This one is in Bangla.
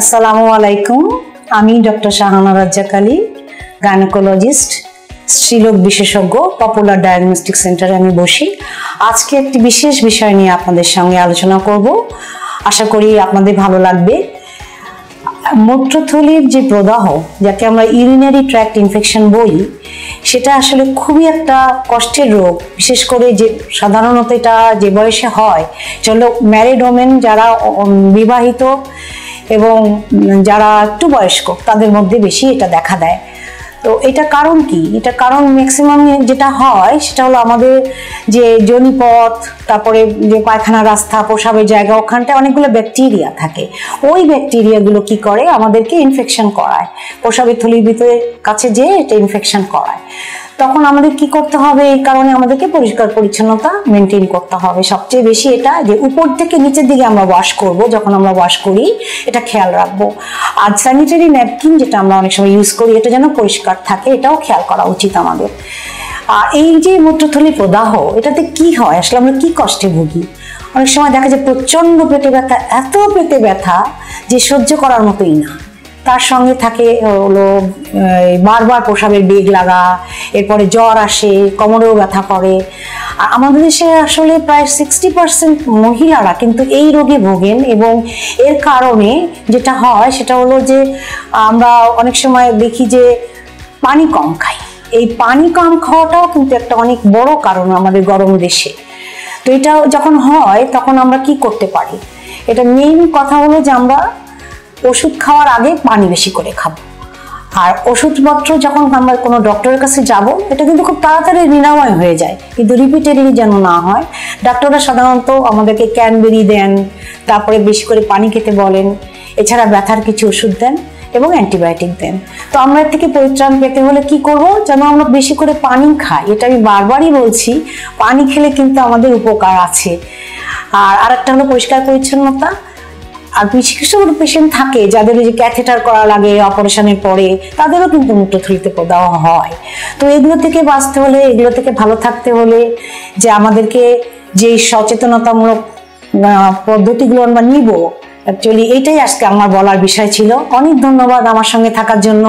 আসসালামু আলাইকুম। আমি ডক্টর শাহানা রাজ্জাক আলী, গাইনোকোলজিস্ট, স্ত্রীরোগ বিশেষজ্ঞ, পপুলার ডায়াগনস্টিক সেন্টারে আমি বসি। আজকে একটি বিশেষ বিষয় নিয়ে আপনাদের সঙ্গে আলোচনা করব, আশা করি আপনাদের ভালো লাগবে। মূত্রথলির যে প্রদাহ, যাকে আমরা ইউরিনারি ট্র্যাক্ট ইনফেকশন বলি, সেটা আসলে খুবই একটা কষ্টের রোগ। বিশেষ করে যে সাধারণত এটা যে বয়সে হয়, চলো ম্যারিড ওমেন, যারা বিবাহিত এবং যারা একটু বয়স্ক, তাদের মধ্যে বেশি এটা দেখা দেয়। তো এটা কারণ কি? এটা কারণ ম্যাক্সিমাম যেটা হয় সেটা হলো আমাদের যে যোনিপথ, তারপরে যে পায়খানা রাস্তা, প্রসাবের জায়গা, ওখানটায় অনেকগুলো ব্যাকটেরিয়া থাকে। ওই ব্যাকটেরিয়াগুলো কি করে? আমাদেরকে ইনফেকশন করায়, প্রসাবের থলির ভিতরে কাছে যেয়ে এটা ইনফেকশন করায়। তখন আমাদের কি করতে হবে? এই কারণে আমাদেরকে পরিষ্কার পরিচ্ছন্নতা মেনটেন করতে হবে। সবচেয়ে বেশি এটা যে উপর থেকে নিচের দিকে আমরা ওয়াশ করব, যখন আমরা ওয়াশ করি এটা খেয়াল রাখবো। আর স্যানিটারি ন্যাপকিন যেটা আমরা অনেক সময় ইউজ করি, এটা যেন পরিষ্কার থাকে, এটাও খেয়াল করা উচিত আমাদের। আর এই যে মূত্রথলি প্রদাহ, এটাতে কি হয় আসলে, আমরা কি কষ্টে ভুগি? অনেক সময় দেখা যায় প্রচন্ড পেটে ব্যথা, এত পেটে ব্যথা যে সহ্য করার মতোই না। তার সঙ্গে থাকে হলো বারবার প্রসাবের বেগ লাগা, এরপরে জ্বর আসে, কোমরেও ব্যথা করে। আর আমাদের দেশে আসলে প্রায় 60% মহিলারা কিন্তু এই রোগে ভোগেন, এবং এর কারণে যেটা হয় সেটা হলো যে আমরা অনেক সময় দেখি যে পানি কম খাই। এই পানি কম খাওয়াটাও কিন্তু একটা অনেক বড় কারণ আমাদের গরম দেশে। তো এটা যখন হয় তখন আমরা কি করতে পারি? এটা মেইন কথা হলো যে আমরা ওষুধ খাওয়ার আগে পানি বেশি করে খাবো। আর ওষুধপত্র যখন আমরা কোনো ডক্টরের কাছে যাব, এটা কিন্তু খুব তাড়াতাড়ি নিরাময় হয়ে যায়, কিন্তু রিপিটেডলি যেন না হয়। ডাক্তাররা সাধারণত আমাদেরকে ক্যানবেরি দেন, তারপরে বেশি করে পানি খেতে বলেন, এছাড়া ব্যথার কিছু ওষুধ দেন এবং অ্যান্টিবায়োটিক দেন। তো আমরা এর থেকে পরিত্রাণ পেতে হলে কি করব? যেন আমরা বেশি করে পানি খাই। এটা আমি বারবারই বলছি, পানি খেলে কিন্তু আমাদের উপকার আছে। আর আরেকটা হলো পরিষ্কার পরিচ্ছন্নতা। আর কিছু পেশেন্ট থাকে যাদের যে ক্যাথেটার করা লাগে অপারেশনের পরে, তাদেরও কিন্তু মূত্রথলিতে প্রদাহ হয়। তো এগুলো থেকে বাঁচতে হলে, এগুলো থেকে ভালো থাকতে হলে, যে আমাদেরকে যে সচেতনতামূলক পদ্ধতিগুলো আমরা নিব, অ্যাকচুয়ালি এইটাই আজকে আমার বলার বিষয় ছিল। অনেক ধন্যবাদ আমার সঙ্গে থাকার জন্য।